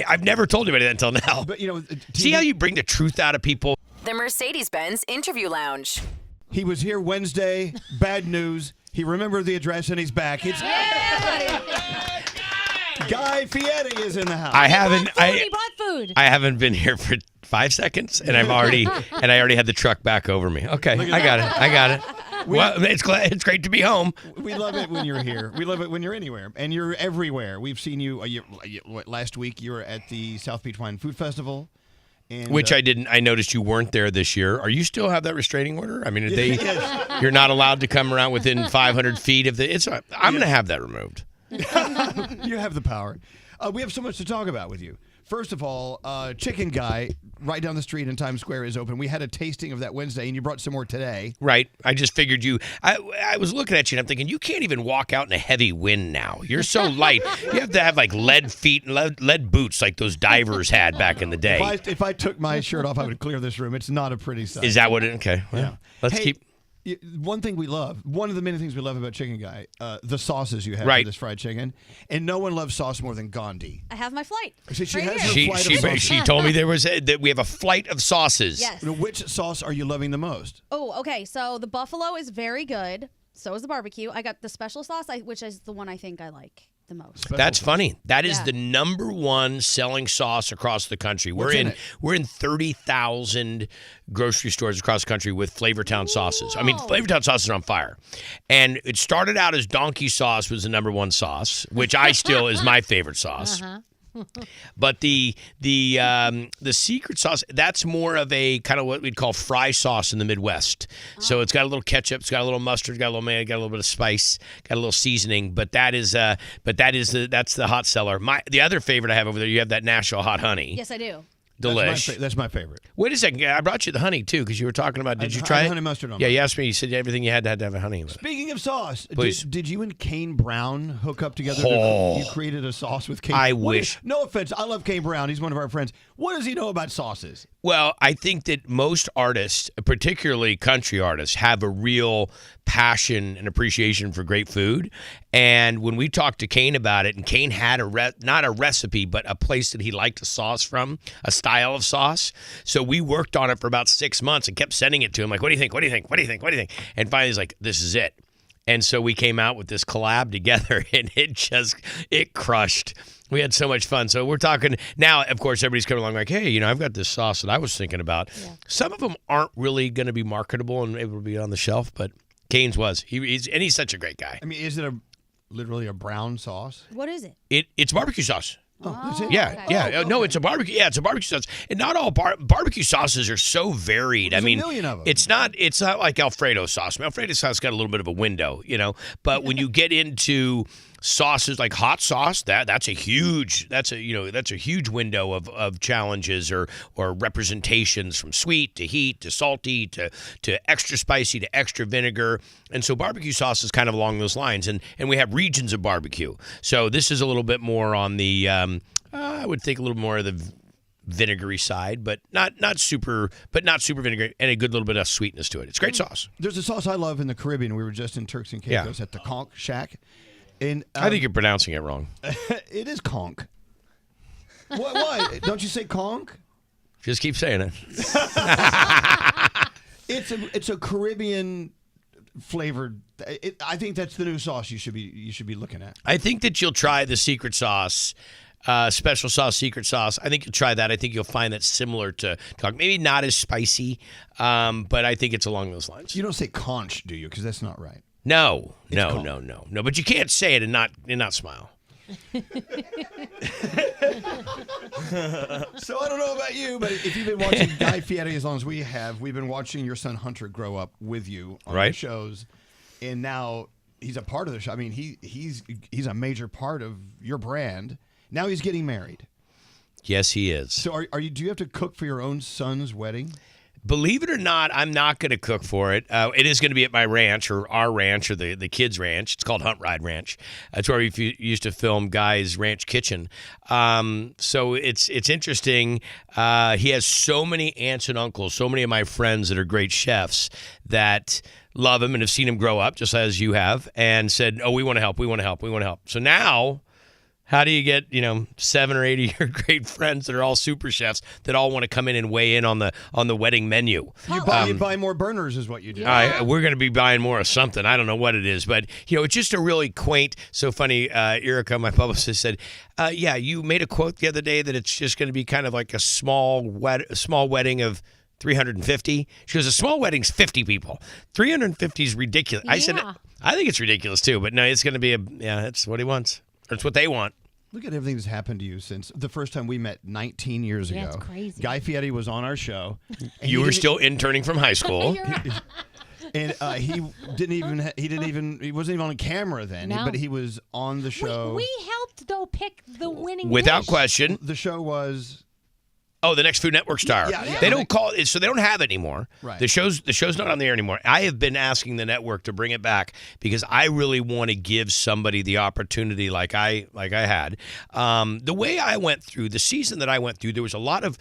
I've never told anybody that until now. But, see how you bring the truth out of people? The Mercedes-Benz Interview Lounge. He was here Wednesday. Bad news. He remembered the address and he's back. It's Guy Fieri is in the house. He bought food. I haven't been here for 5 seconds, and I already had the truck back over me. Okay, I got it. Well, it's great to be home. We love it when you're here. We love it when you're anywhere, and you're everywhere. We've seen you. Last week you were at the South Beach Wine Food Festival. And, which I didn't. I noticed you weren't there this year. Are you still have that restraining order? I mean, you're not allowed to come around within 500 feet of the. I'm going to have that removed. You have the power. We have so much to talk about with you. First of all, Chicken Guy right down the street in Times Square is open. We had a tasting of that Wednesday, and you brought some more today. Right. I just figured you. I was looking at you, and I'm thinking, you can't even walk out in a heavy wind now. You're so light. You have to have like lead feet and lead boots like those divers had back in the day. If I took my shirt off, I would clear this room. It's not a pretty sight. Is that what it? Okay. Well, yeah. Let's keep. One thing we love, one of the many things we love about Chicken Guy, the sauces you have right. for this fried chicken. And no one loves sauce more than Gandhi. I have my flight. She has her flight of sauces. She told me that we have a flight of sauces. Yes. Which sauce are you loving the most? Oh, okay. So the buffalo is very good. So is the barbecue. I got the special sauce, which is the one I think I like the most. That's funny. That is the number one selling sauce across the country. We're in 30,000 grocery stores across the country with Flavortown sauces. I mean, Flavortown sauces are on fire. And it started out as donkey sauce was the number one sauce, which I still is my favorite sauce. Uh-huh. But the secret sauce, that's more of a kind of what we'd call fry sauce in the Midwest. Oh. So it's got a little ketchup, it's got a little mustard, got a little mayo, got a little bit of spice, got a little seasoning. But that's the hot seller. The other favorite I have over there, you have that Nashville hot honey. Yes, I do. Delish. That's my favorite. Wait a second. I brought you the honey, too, because you were talking about, did you try it? Honey mustard on Yeah, you asked me. You said everything you had to have a honey with it. Speaking of sauce, please. Did you and Kane Brown hook up together? You created a sauce with Kane? I wish. No offense. I love Kane Brown. He's one of our friends. What does he know about sauces? Well, I think that most artists, particularly country artists, have a real passion and appreciation for great food. And when we talked to Kane about it, and Kane had not a recipe, but a place that he liked a sauce from, a style of sauce. So we worked on it for about 6 months and kept sending it to him. Like, what do you think? What do you think? What do you think? What do you think? And finally he's like, this is it. And so we came out with this collab together, and it crushed. We had so much fun. So we're talking now, of course, everybody's coming along like, hey, I've got this sauce that I was thinking about. Yeah. Some of them aren't really going to be marketable and able to be on the shelf, but Kane's was. He's such a great guy. I mean, is it literally a brown sauce? What is it? It's barbecue sauce. Oh, that's it? Yeah, okay. yeah. No, it's a barbecue. Yeah, it's a barbecue sauce. And not all barbecue sauces are so varied. There's a million of them. It's not like Alfredo sauce. Alfredo sauce got a little bit of a window, But when you get into sauces like hot sauce, that's a huge window of challenges or representations from sweet to heat to salty to extra spicy to extra vinegar. And so barbecue sauce is kind of along those lines. And we have regions of barbecue. So this is a little bit more on the I would think a little more of the vinegary side, but not super vinegary, and a good little bit of sweetness to it. It's great sauce. There's a sauce I love in the Caribbean. We were just in Turks and Caicos at the Conch Shack. And, I think you're pronouncing it wrong. It is conch. Why? Don't you say conch? Just keep saying it. It's a Caribbean flavored. I think that's the new sauce you should be looking at. I think that you'll try the secret sauce. Special sauce, secret sauce. I think you'll try that. I think you'll find that similar to conch. Maybe not as spicy, but I think it's along those lines. You don't say conch, do you? Because that's not right. No. But you can't say it and not smile. So I don't know about you, but if you've been watching Guy Fieri as long as we have, we've been watching your son Hunter grow up with you on the shows, and now he's a part of the show. I mean, he's a major part of your brand. Now he's getting married. Yes, he is. So do you have to cook for your own son's wedding? Believe it or not, I'm not going to cook for it. It is going to be at my ranch or our ranch or the kids' ranch. It's called Hunt Ride Ranch. That's where we used to film Guy's Ranch Kitchen. So it's interesting. He has so many aunts and uncles, so many of my friends that are great chefs that love him and have seen him grow up just as you have and said, oh, we want to help. So now How do you get 7 or 8 of your great friends that are all super chefs that all want to come in and weigh in on the wedding menu? You buy more burners is what you do. We're going to be buying more of something. I don't know what it is, but it's just a really quaint, so funny. Erica, my publicist, said, "Yeah, you made a quote the other day that it's just going to be kind of like a small wedding of 350." She goes, "A small wedding's 50 people. 350 is ridiculous." I said, "I think it's ridiculous too, but no, it's going to be that's what he wants. That's what they want." Look at everything that's happened to you since the first time we met 19 years ago. That's crazy. Guy Fieri was on our show. You were still interning from high school. And he wasn't even on camera then, but he was on the show. We helped, though, pick the winning Without dish. question. The show was... Oh, the next Food Network star. Yeah. They don't call it, so they don't have it anymore. Right. The show's not on the air anymore. I have been asking the network to bring it back because I really want to give somebody the opportunity like I had. The way I went through the season that I went through, there was a lot of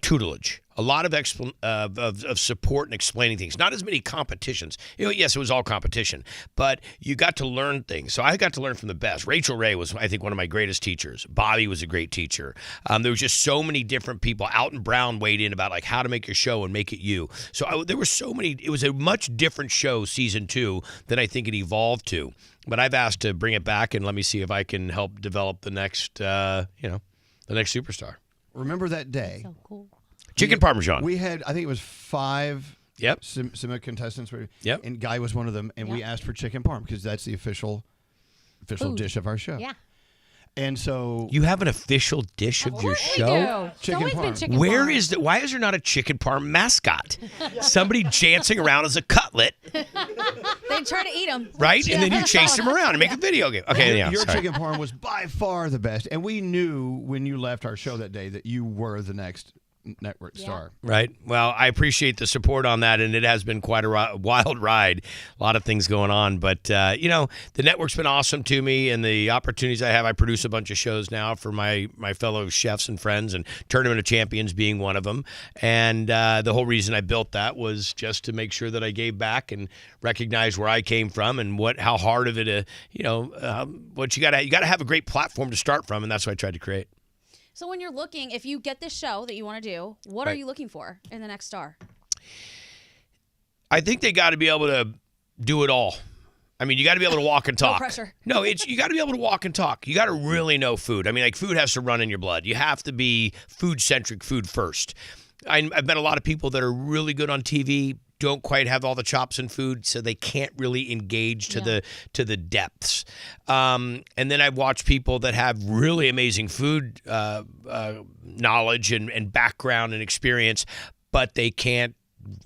tutelage. A lot of support and explaining things. Not as many competitions. Yes, it was all competition, but you got to learn things. So I got to learn from the best. Rachel Ray was, I think, one of my greatest teachers. Bobby was a great teacher. There was just so many different people. Alton Brown weighed in about how to make your show and make it you. So there were so many. It was a much different show, season 2, than I think it evolved to. But I've asked to bring it back and let me see if I can help develop the next, the next superstar. Remember that day? So cool. Chicken Parmesan. We had, I think it was 5 Yep. some contestants. Yep. And Guy was one of them. And we asked for chicken parm because that's the official dish of our show. Yeah. And so... You have an official dish of your show? Chicken It's always been parm. chicken Where parm. is the? Why is there not a chicken parm mascot? Somebody dancing around as a cutlet, They try to eat them. right? And then you chase them around and make a video game. Okay, yeah, Your sorry. chicken parm was by far the best. And we knew when you left our show that day that you were the next network star. Right. Well, I appreciate the support on that, and it has been quite a wild ride. A lot of things going on, but the network's been awesome to me, and the opportunities I have. I produce a bunch of shows now for my fellow chefs and friends, and Tournament of Champions being one of them. And the whole reason I built that was just to make sure that I gave back and recognized where I came from and how hard of it, what you got to have a great platform to start from, and that's what I tried to create. So when you're looking, if you get this show that you want to do, what are you looking for in the next star? I think they got to be able to do it all. I mean, you got to be able to walk and talk. No pressure. No, you got to be able to walk and talk. You got to really know food. I mean, food has to run in your blood. You have to be food-centric, food first. I've met a lot of people that are really good on TV, don't quite have all the chops in food, so they can't really engage to the depths. And then I've watched people that have really amazing food knowledge and background and experience, but they can't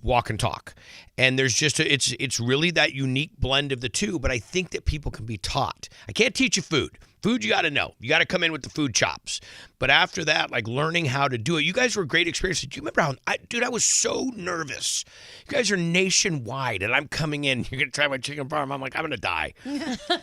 walk and talk. And there's just it's really that unique blend of the two, but I think that people can be taught. I can't teach you food. Food, you got to know. You got to come in with the food chops. But after that, learning how to do it. You guys were a great experience. Do you remember how, I was so nervous. You guys are nationwide, and I'm coming in. You're going to try my chicken parm. I'm like, I'm going to die.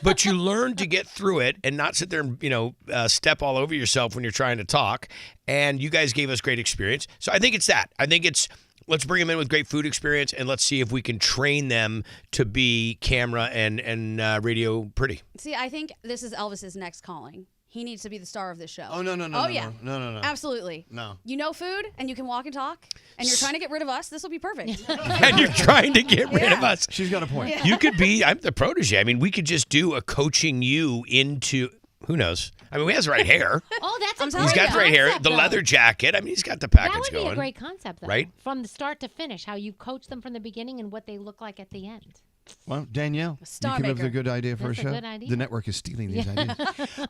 But you learn to get through it and not sit there and, step all over yourself when you're trying to talk. And you guys gave us great experience. So I think it's that. I think it's, let's bring them in with great food experience, and let's see if we can train them to be camera and radio pretty. See, I think this is Elvis's next calling. He needs to be the star of this show. Oh, no. No. Absolutely. No. You know food, and you can walk and talk, and you're trying to get rid of us. This will be perfect. And you're trying to get rid of us. She's got a point. You could be, I'm the protege. I mean, we could just do a coaching you into, who knows? I mean, he has the right hair. Oh, that's He's got the right hair, the though. leather jacket. I mean, he's got the package That would going. be a great concept, though. Right? From the start to finish, how you coach them from the beginning and what they look like at the end. Well, Danielle, Star you came up with a maker. good idea for That's a a show. good idea. The network is stealing these ideas.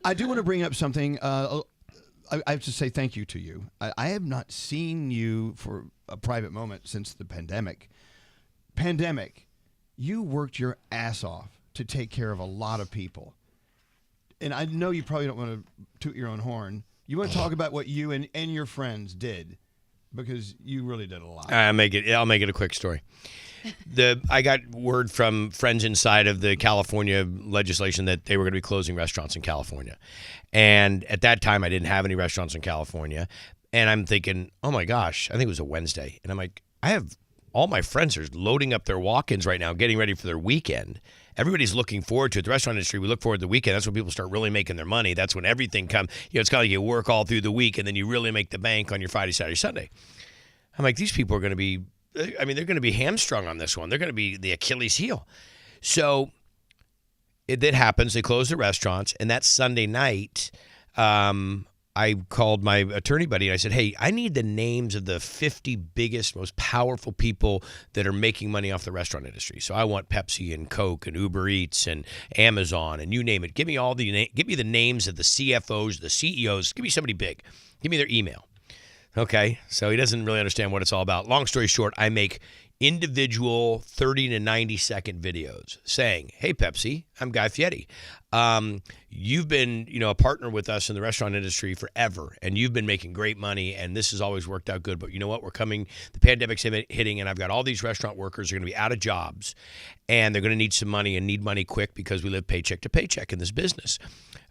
I do want to bring up something. I have to say thank you to you. I have not seen you for a private moment since the pandemic. You worked your ass off to take care of a lot of people. And I know you probably don't want to toot your own horn. You want to talk about what you and your friends did, because you really did a lot. I'll make it a quick story. I got word from friends inside of the California legislation that they were going to be closing restaurants in California. And at that time, I didn't have any restaurants in California. And I'm thinking, oh my gosh, I think it was a Wednesday. And I'm like, all my friends are loading up their walk-ins right now, getting ready for their weekend. everybody's looking forward to it. The restaurant industry, we look forward to the weekend. That's when people start really making their money. That's when everything comes. It's kind of like you work all through the week, and then you really make the bank on your Friday, Saturday, Sunday. I'm like, these people are going to be, they're going to be hamstrung on this one. They're going to be the Achilles heel. So that happens. They close the restaurants, and that Sunday night, I called my attorney buddy and I said, hey, I need the names of the 50 biggest, most powerful people that are making money off the restaurant industry. So I want Pepsi and Coke and Uber Eats and Amazon and you name it. Give me the names of the CFOs, the CEOs. Give me somebody big. Give me their email. Okay, so he doesn't really understand what it's all about. Long story short, I make individual 30 to 90 second videos saying, hey, Pepsi, I'm Guy Fieri. You've been, a partner with us in the restaurant industry forever, and you've been making great money, and this has always worked out good. But you know what? The pandemic's hitting, and I've got all these restaurant workers who are going to be out of jobs, and they're going to need some money and need money quick because we live paycheck to paycheck in this business.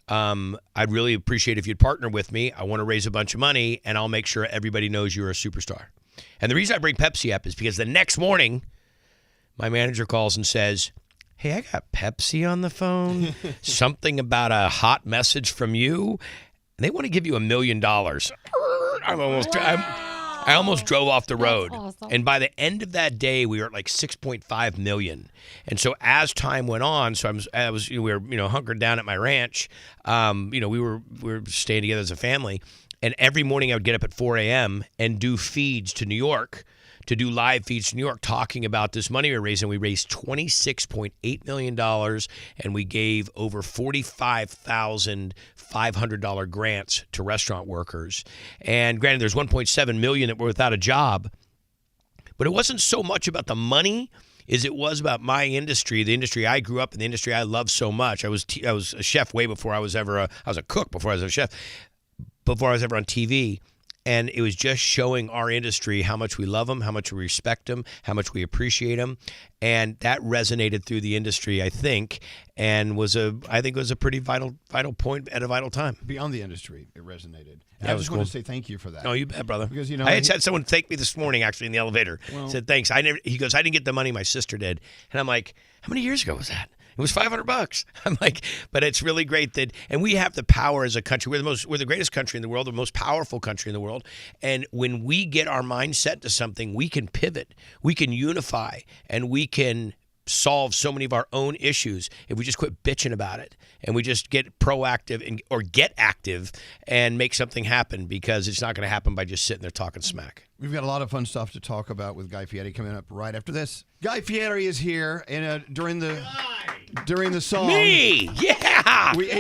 I'd really appreciate if you'd partner with me. I want to raise a bunch of money, and I'll make sure everybody knows you're a superstar. And the reason I bring Pepsi up is because the next morning, my manager calls and says, hey, I got Pepsi on the phone, something about a hot message from you, and they want to give you $1 million. I almost drove off the road. That's awesome. And by the end of that day, we were at like 6.5 million. And so as time went on, we were hunkered down at my ranch. We were staying together as a family. And every morning I would get up at 4 a.m. and do feeds to New York, to do live feeds to New York talking about this money we're raising. We raised $26.8 million, and we gave over $45,500 grants to restaurant workers. And granted, there's 1.7 million that were without a job, but it wasn't so much about the money as it was about my industry, the industry I grew up in, the industry I love so much. I was a chef way before I was ever I was a cook before I was a chef. Before I was ever on TV, and it was just showing our industry how much we love them, how much we respect them, how much we appreciate them, and that resonated through the industry, I think, and was a pretty vital point at a vital time. Beyond the industry, it resonated. Yeah, I just want to say thank you for that. No, you bet, brother. Because I had someone thank me this morning, actually, in the elevator. Said thanks. He goes, I didn't get the money, my sister did, and I'm like, how many years ago was that? It was $500. I'm like, but it's really great and we have the power as a country. We're the greatest country in the world, the most powerful country in the world. And when we get our mind set to something, we can pivot, we can unify, and we can solve so many of our own issues if we just quit bitching about it and we just get proactive or get active and make something happen, because it's not going to happen by just sitting there talking smack. We've got a lot of fun stuff to talk about with Guy Fieri coming up right after this. Guy Fieri is here, and during the song, me, yeah, we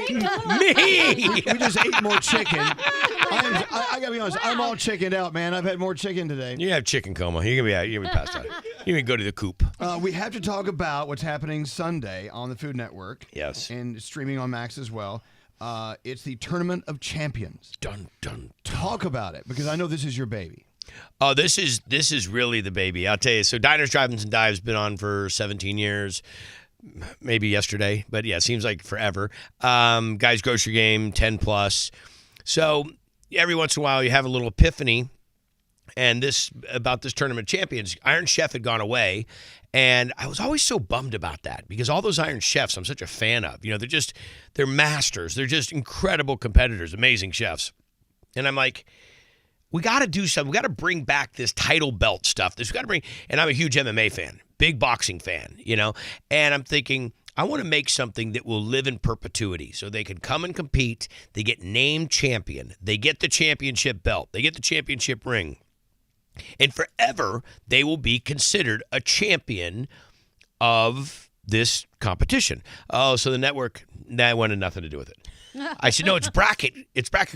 just ate more chicken. I gotta be honest, I'm all chickened out, man. I've had more chicken today. You have chicken coma. You're gonna be passed out. You're gonna go to the coop. We have to talk about what's happening Sunday on the Food Network. Yes, and streaming on Max as well. It's the Tournament of Champions. Dun dun. Talk about it, because I know this is your baby. Oh, this is really the baby. I'll tell you. So Diners, Drive-Ins, and Dives been on for 17 years. Maybe yesterday, but yeah, seems like forever. Guys Grocery Game, 10 plus. So every once in a while you have a little epiphany, and about this Tournament of Champions. Iron Chef had gone away, and I was always so bummed about that, because all those Iron Chefs I'm such a fan of. They're masters. They're just incredible competitors, amazing chefs. And I'm like, we got to do something. We got to bring back this title belt stuff. And I'm a huge MMA fan, big boxing fan, and I'm thinking, I want to make something that will live in perpetuity, so they can come and compete. They get named champion. They get the championship belt. They get the championship ring. And forever, they will be considered a champion of this competition. Oh, so the network, that wanted nothing to do with it. I said, no, it's bracket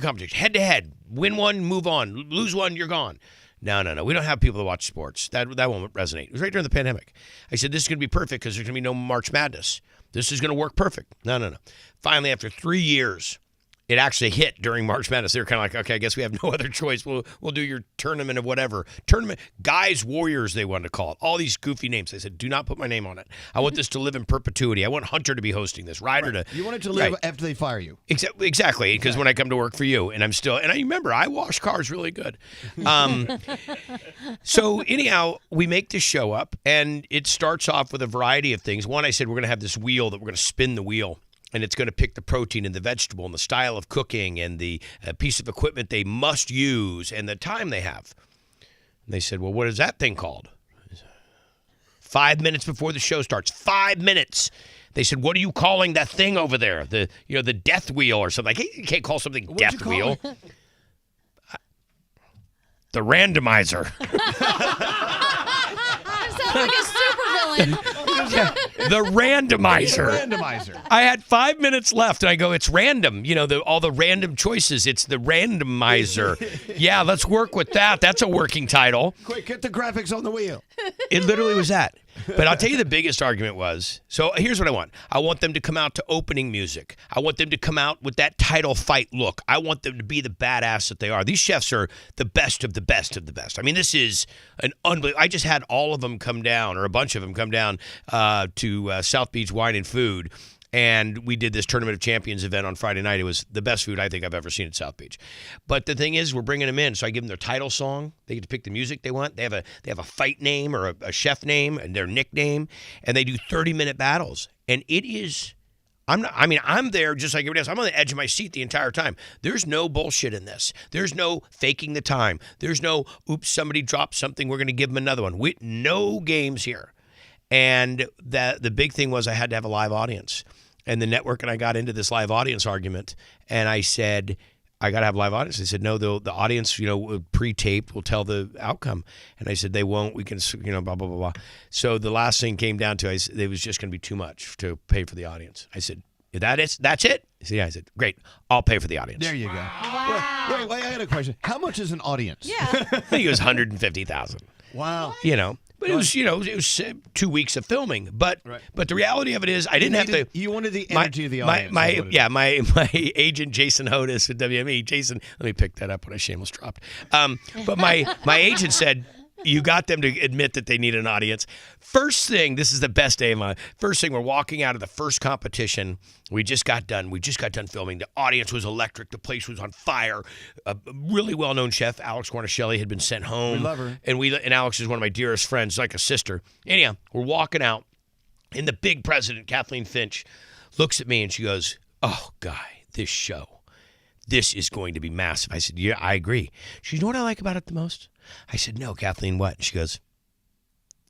competition, head to head. Win one, move on. Lose one, you're gone. No. We don't have people that watch sports. That won't resonate. It was right during the pandemic. I said, this is going to be perfect because there's going to be no March Madness. This is going to work perfect. No. Finally, after 3 years, it actually hit during March Madness. They were kind of like, okay, I guess we have no other choice. We'll do your tournament of whatever. Tournament, Guys Warriors, they wanted to call it. All these goofy names. They said, do not put my name on it. I want this to live in perpetuity. I want Hunter to be hosting this. Ryder to. You want it to live after they fire you. Exactly, because when I come to work for you, and I remember, I wash cars really good. So anyhow, we make this show up, and it starts off with a variety of things. One, I said, we're going to have this wheel that we're going to spin the wheel. And it's going to pick the protein and the vegetable and the style of cooking and the piece of equipment they must use and the time they have. And they said, well, what is that thing called? 5 minutes before the show starts. 5 minutes. They said, what are you calling that thing over there? The death wheel or something. Like, you can't call something death wheel. The randomizer. Sounds like a supervillain. The randomizer. Randomizer. I had 5 minutes left, and I go, it's random. All the random choices. It's the randomizer. Yeah, let's work with that. That's a working title. Quick, get the graphics on the wheel. It literally was that. But I'll tell you the biggest argument was, so here's what I want. I want them to come out to opening music. I want them to come out with that title fight look. I want them to be the badass that they are. These chefs are the best of the best of the best. I mean, this is an unbelievable. I just had all of them come down, or a bunch of them come down to South Beach Wine and Food. And we did this Tournament of Champions event on Friday night. It was the best food I think I've ever seen at South Beach. But the thing is, we're bringing them in. So I give them their title song. They get to pick the music they want. They have a fight name or a chef name and their nickname. And they do 30-minute battles. And it is, I'm there just like everybody else. I'm on the edge of my seat the entire time. There's no bullshit in this. There's no faking the time. There's no, oops, somebody dropped something. We're going to give them another one. No games here. And the big thing was I had to have a live audience. And the network and I got into this live audience argument, and I said, I got to have live audience. They said, no, the audience, pre-taped will tell the outcome. And I said, they won't. We can, blah, blah, blah, blah. So the last thing came down to, it was just going to be too much to pay for the audience. I said, that's it? He said, yeah. I said, great, I'll pay for the audience. There you go. Wow. Wait, I had a question. How much is an audience? Yeah. I think it was $150,000. Wow. But it was 2 weeks of filming. But the reality of it is, I didn't have to. You wanted the energy of the audience. My agent Jason Hodis at WME. Jason, let me pick that up when I shameless dropped. But my agent said, you got them to admit that they need an audience. First thing, this is the best day of my life. First thing, we're walking out of the first competition. We just got done filming. The audience was electric. The place was on fire. A really well-known chef, Alex Guarnaschelli, had been sent home. We love her. And Alex is one of my dearest friends, like a sister. Anyhow, we're walking out, and the big president, Kathleen Finch, looks at me and she goes, oh, Guy, this show, this is going to be massive. I said, yeah, I agree. She goes, you know what I like about it the most? I said, no, Kathleen, what? She goes,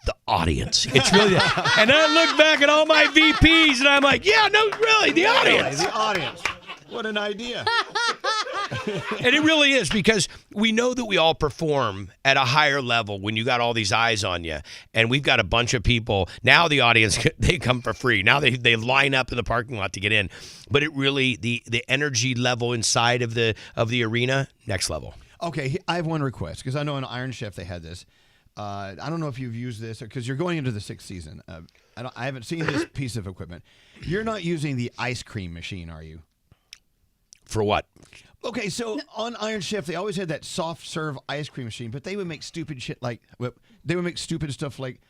the audience. It's really that. And I look back at all my VPs, and I'm like, yeah, no, really, the audience. The audience. What an idea. And it really is, because we know that we all perform at a higher level when you got all these eyes on you. And we've got a bunch of people. Now the audience, they come for free. Now they line up in the parking lot to get in. But it really, the energy level inside of the arena, next level. Okay, I have one request, because I know in Iron Chef they had this. I don't know if you've used this, because you're going into the 6th season. I haven't seen this piece of equipment. You're not using the ice cream machine, are you? For what? Okay, so on Iron Chef, they always had that soft serve ice cream machine, but they would make stupid shit like, they would make stupid stuff like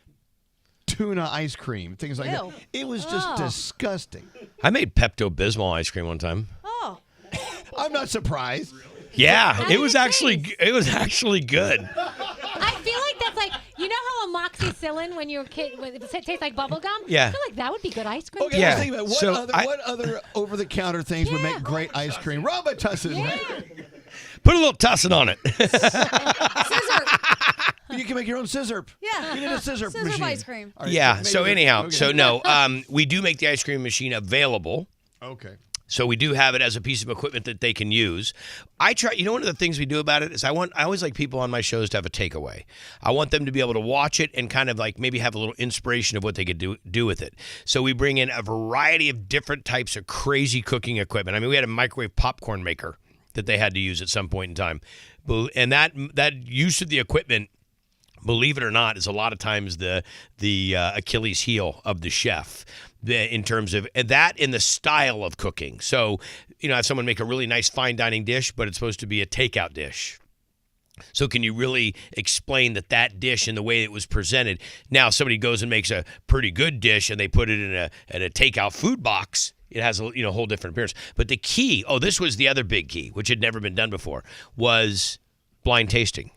tuna ice cream, things like that. It was just disgusting. I made Pepto-Bismol ice cream one time. Oh. I'm not surprised. Yeah, it was actually good. I feel like that's like, you know how amoxicillin when you're a kid, when it tastes like bubble gum? Yeah. I feel like that would be good ice cream. Okay, Yeah. let's think about what other over-the-counter things would make great ice cream? Robitussin. Put a little tussin on it. Scissor. You can make your own scissor. Yeah. You need a scissor machine. ice cream. All right, Yeah, maybe so anyhow, okay. so no, we do make the ice cream machine available. Okay. So we do have it as a piece of equipment that they can use. I try, one of the things we do about it is I always like people on my shows to have a takeaway. I want them to be able to watch it and kind of like maybe have a little inspiration of what they could do with it. So we bring in a variety of different types of crazy cooking equipment. I mean, we had a microwave popcorn maker that they had to use at some point in time. And that use of the equipment, believe it or not, is a lot of times the Achilles heel of the chef in terms of that in the style of cooking. So have someone make a really nice fine dining dish, but it's supposed to be a takeout dish. So can you really explain that dish and the way it was presented? Now, somebody goes and makes a pretty good dish and they put it in a takeout food box. It has a whole different appearance. But the key, this was the other big key, which had never been done before, was blind tasting.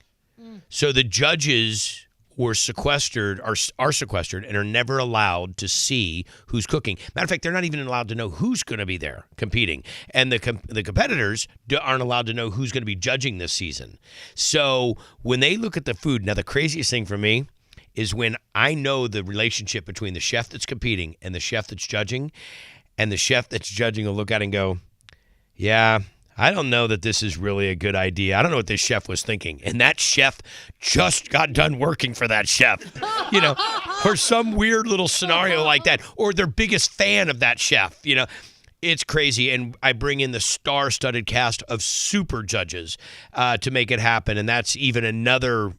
So the judges were sequestered, are sequestered, and are never allowed to see who's cooking. Matter of fact, they're not even allowed to know who's going to be there competing. And the competitors aren't allowed to know who's going to be judging this season. So when they look at the food, now the craziest thing for me is when I know the relationship between the chef that's competing and the chef that's judging, and the chef that's judging will look at it and go, yeah, I don't know that this is really a good idea. I don't know what this chef was thinking. And that chef just got done working for that chef, or some weird little scenario like that, or their biggest fan of that chef, It's crazy, and I bring in the star-studded cast of super judges to make it happen, and that's even another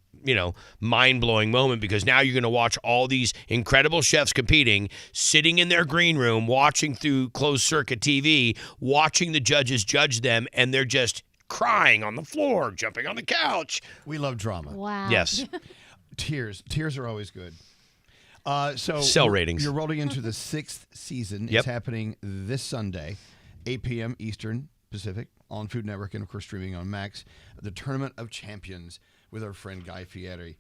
mind-blowing moment, because now you're going to watch all these incredible chefs competing, sitting in their green room, watching through closed-circuit TV, watching the judges judge them, and they're just crying on the floor, jumping on the couch. We love drama. Wow. Yes. Tears are always good. So Cell ratings. You're rolling into the 6th season. Yep. It's happening this Sunday, 8 p.m. Eastern Pacific on Food Network, and of course streaming on Max. The Tournament of Champions with our friend Guy Fieri.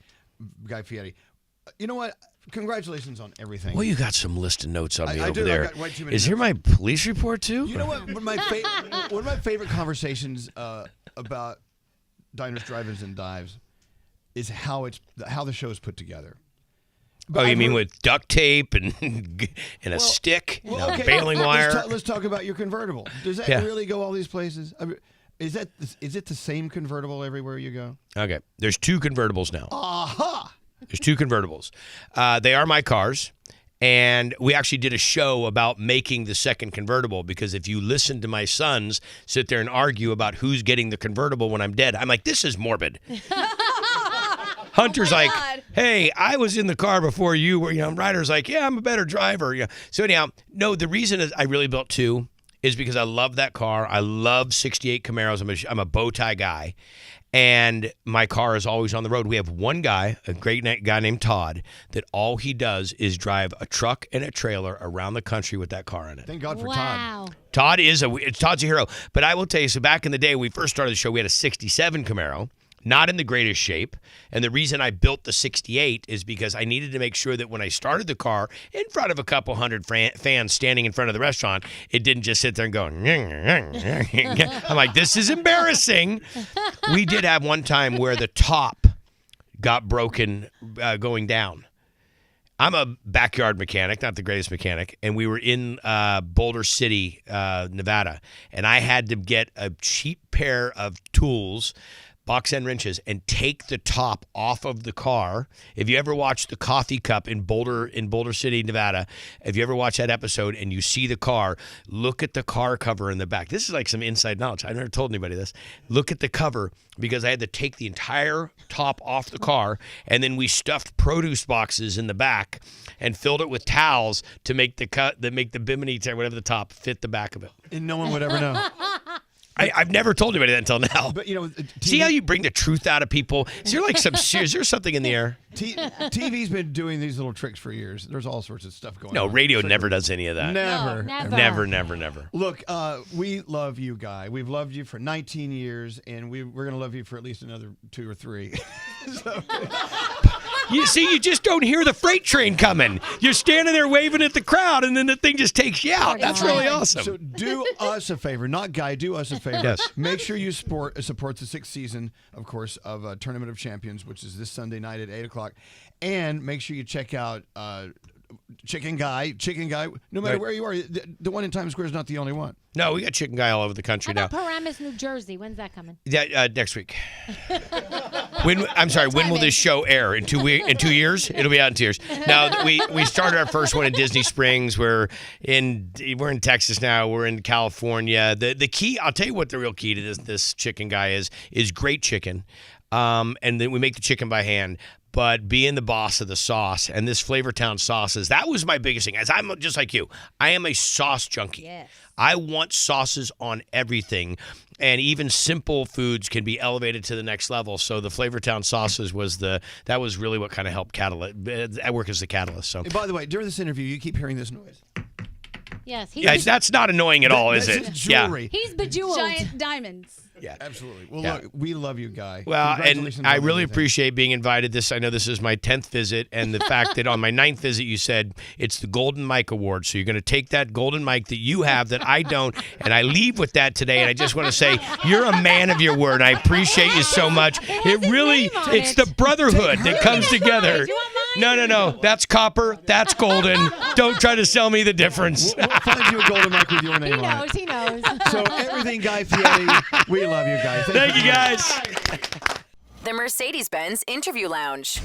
You know what? Congratulations on everything. Well, you got some list of notes on me I over do. there. I got way too many Is here my notes. police report too? You know what? One of my favorite conversations about diners, drive-ins, and dives is how the show is put together. Oh, you mean with duct tape and a stick, and baling wire? Let's talk about your convertible. Does that really go all these places? I mean, is it the same convertible everywhere you go? Okay, there's 2 convertibles now. Aha! There's 2 convertibles. They are my cars, and we actually did a show about making the second convertible, because if you listen to my sons sit there and argue about who's getting the convertible when I'm dead, I'm like, this is morbid. Hunter's like, hey, I was in the car before you were. Ryder's like, yeah, I'm a better driver. So anyhow, no, the reason is I really built 2 is because I love that car. I love 68 Camaros. I'm a bow tie guy. And my car is always on the road. We have one guy, a great guy named Todd, that all he does is drive a truck and a trailer around the country with that car in it. Thank God for Wow. Todd. Todd's a hero. But I will tell you, so back in the day, when we first started the show, we had a 67 Camaro. Not in the greatest shape. And the reason I built the 68 is because I needed to make sure that when I started the car in front of a couple hundred fans standing in front of the restaurant, it didn't just sit there and go, I'm like, this is embarrassing. We did have one time where the top got broken going down. I'm a backyard mechanic, not the greatest mechanic, and we were in Boulder City, Nevada, and I had to get a cheap pair of tools, box end wrenches, and take the top off of the car. If you ever watch the coffee cup in Boulder City, Nevada, if you ever watch that episode and you see the car, look at the car cover in the back. This is like some inside knowledge. I never told anybody this. Look at the cover, because I had to take the entire top off the car, and then we stuffed produce boxes in the back and filled it with towels to make the bimini, whatever the top, fit the back of it. And no one would ever know. I've never told anybody that until now. But see how you bring the truth out of people? Is there is there something in the air? TV's been doing these little tricks for years. There's all sorts of stuff going on. No, radio never does any of that. Never. No, Never. Look, we love you, Guy. We've loved you for 19 years, and we're going to love you for at least another 2 or 3. You see, you just don't hear the freight train coming. You're standing there waving at the crowd, and then the thing just takes you out. That's really awesome. So do us a favor, not Guy, do us a favor. Yes. Make sure you support the 6th season, of course, of Tournament of Champions, which is this Sunday night at 8 o'clock. And make sure you check out Chicken Guy, no matter where you are. The one in Times Square is not the only one. No, we got Chicken Guy all over the country How now. about Paramus, New Jersey? When's that coming? Yeah, next week. When will this show air? In 2 years? It'll be out in 2 years. Now we started our first one in Disney Springs. We're in Texas now. We're in California. The key, I'll tell you what the real key to this Chicken Guy is great chicken. And then we make the chicken by hand. but being the boss of the sauce and this Flavortown sauces, that was my biggest thing. As I'm just like you, I am a sauce junkie. Yes. I want sauces on everything, and even simple foods can be elevated to the next level. So the Flavortown sauces that was really what kind of helped work as the catalyst. So, And by the way, during this interview, you keep hearing this noise. Yes. That's not annoying at all, is That's it? his jewelry. He's bejeweled. Giant diamonds. Yeah. Absolutely. Well, Yeah. look, we love you, Guy. Well, and Congratulations I on really everything. appreciate being invited. I know this is my 10th visit, and the fact that on my 9th visit you said it's the Golden Mike Award. So you're going to take that golden mic that you have that I don't, and I leave with that today. And I just want to say you're a man of your word. I appreciate you so much. has his name on It's it. the brotherhood that comes together. Do you want mine? No. That's copper. That's golden. Don't try to sell me the difference. We'll find you a golden mic with your name on it. He knows. So everything Guy Fieri, we love you, Guy. Thank you, guys. The Mercedes-Benz Interview Lounge.